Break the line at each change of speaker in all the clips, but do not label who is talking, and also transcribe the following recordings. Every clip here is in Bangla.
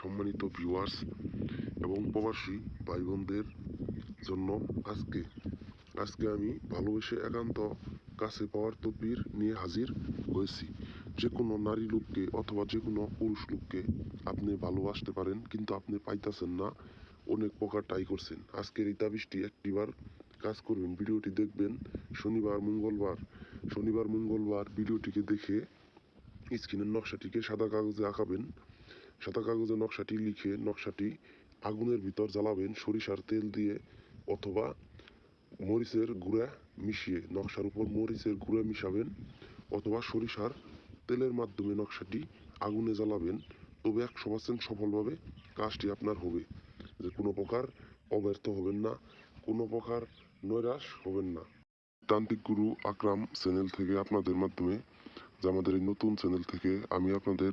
সম্মানিত ভিউয়ার্স এবং প্রবাসী ভাই বোনদের জন্য আজকে আমি ভালোবেসে একান্ত কাছে পাওয়ার তদবির নিয়ে হাজির হয়েছি। যে কোনো নারী লোককে অথবা যে কোনো পুরুষ লোককে আপনি ভালোবাসতে পারেন, কিন্তু আপনি পাইতেছেন না, অনেক প্রকার ট্রাই করছেন। আজকের এই তাবিজটি একটিবার কাজ করবেন। ভিডিওটি দেখবেন শনিবার মঙ্গলবার ভিডিওটিকে দেখে স্ক্রিনের নকশাটিকে সাদা কাগজে আঁকাবেন। সাদা কাগজে নকশাটি লিখে নকশাটি আগুনের ভিতর জ্বালাবেন সরিষার তেল দিয়ে অথবা মরিচের গুঁড়া মিশিয়ে। নকশার উপর মরিচের গুঁড়া মিশাবেন অথবা সরিষার তেলের মাধ্যমে নকশাটি আগুনে জ্বালাবেন। তবে 100% সফলভাবে কাজটি আপনার হবে। যে কোনো প্রকার অব্যর্থ হবেন না, কোনো প্রকার নৈরাশ হবেন না। তান্ত্রিক গুরু আকরাম চ্যানেল থেকে আপনাদের মাধ্যমে, যে আমাদের এই নতুন চ্যানেল থেকে আমি আপনাদের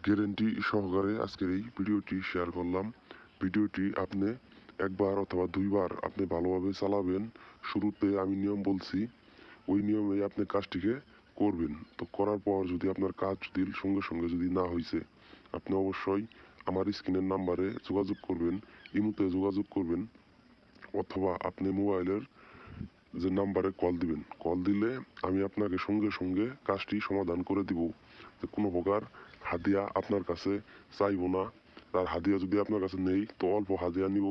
গ্যারেন্টি সহকারে আজকের এই ভিডিওটি শেয়ার করলাম। ভিডিওটি আপনি একবার অথবা দুইবার আপনি ভালোভাবে চালাবেন। শুরুতে আমি নিয়ম বলছি, ওই নিয়মে আপনি কাজটিকে করবেন। তো করার পর যদি আপনার কাজ যদি সঙ্গে সঙ্গে যদি না হয়েছে, আপনি অবশ্যই আমার স্ক্রিনের নাম্বারে যোগাযোগ করবেন, ইমোতে যোগাযোগ করবেন অথবা আপনি মোবাইলের যে নাম্বারে কল দিবেন। কল দিলে আমি আপনাকে সঙ্গে সঙ্গে কাজটি সমাধান করে দিব। যে কোনো প্রকার হাদিয়া আপনার কাছে চাইবো না। তার হাদিয়া যদি আপনার কাছে নেই তো অল্প হাদিয়া নিব,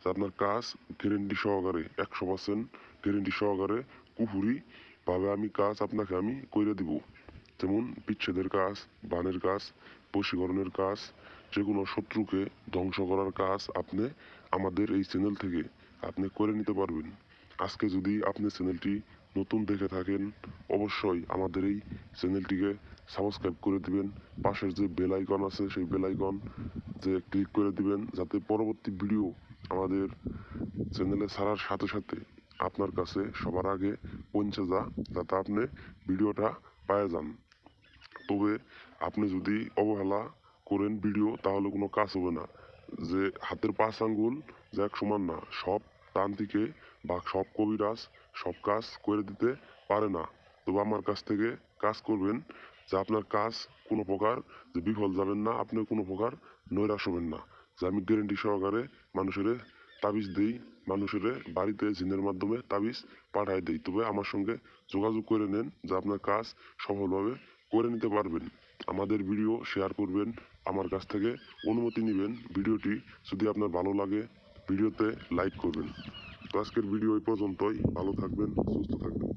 যে আপনার কাজ গ্যারেন্টি সহকারে 100% গ্যারেন্টি সহকারে পুরোপুরিভাবে আমি কাজ আপনাকে আমি করে দিব। যেমন বিচ্ছেদের কাজ, বানের কাজ, বশীকরণের কাজ, যে কোনো শত্রুকে ধ্বংস করার কাজ আপনি আমাদের এই চ্যানেল থেকে আপনি করে নিতে পারবেন। আজকে যদি আপনি চ্যানেলটি নতুন দেখে থাকেন, অবশ্যই আমাদের এই চ্যানেলটিকে সাবস্ক্রাইব করে দিবেন। পাশের যে বেল আইকন আছে সেই বেল আইকন যে ক্লিক করে দিবেন, যাতে পরবর্তী ভিডিও আমাদের চ্যানেলে ছাড়ার সাথে সাথে আপনার কাছে সবার আগে পৌঁছে যাতে আপনি ভিডিওটা পেয়ে যান। তবে আপনি যদি অবহেলা করেন ভিডিও, তাহলে কোনো কাজ হবে না। যে হাতের 5 আঙ্গুল যে এক সমান না, সব তান্ত্রিকে বা সব কবিরাজ সব কাজ করে দিতে পারে না। তবে আমার কাছ থেকে কাজ করবেন, যে আপনার কাজ কোনো প্রকার যে বিফল যাবেন না, আপনি কোনো প্রকার নৈরাশ হবেন না। যে আমি গ্যারেন্টি সহকারে মানুষের তাবিজ দিই, মানুষের বাড়িতে জিনের মাধ্যমে তাবিজ পাঠায় দিই। তবে আমার সঙ্গে যোগাযোগ করে নেন, যে আপনার কাজ সফলভাবে করে নিতে পারবেন। আমাদের ভিডিও শেয়ার করবেন, আমার কাছ থেকে অনুমতি নেবেন। ভিডিওটি যদি আপনার ভালো লাগে ভিডিওতে লাইক করবেন। তো আজকের ভিডিও এই পর্যন্তই। ভালো থাকবেন, সুস্থ থাকবেন।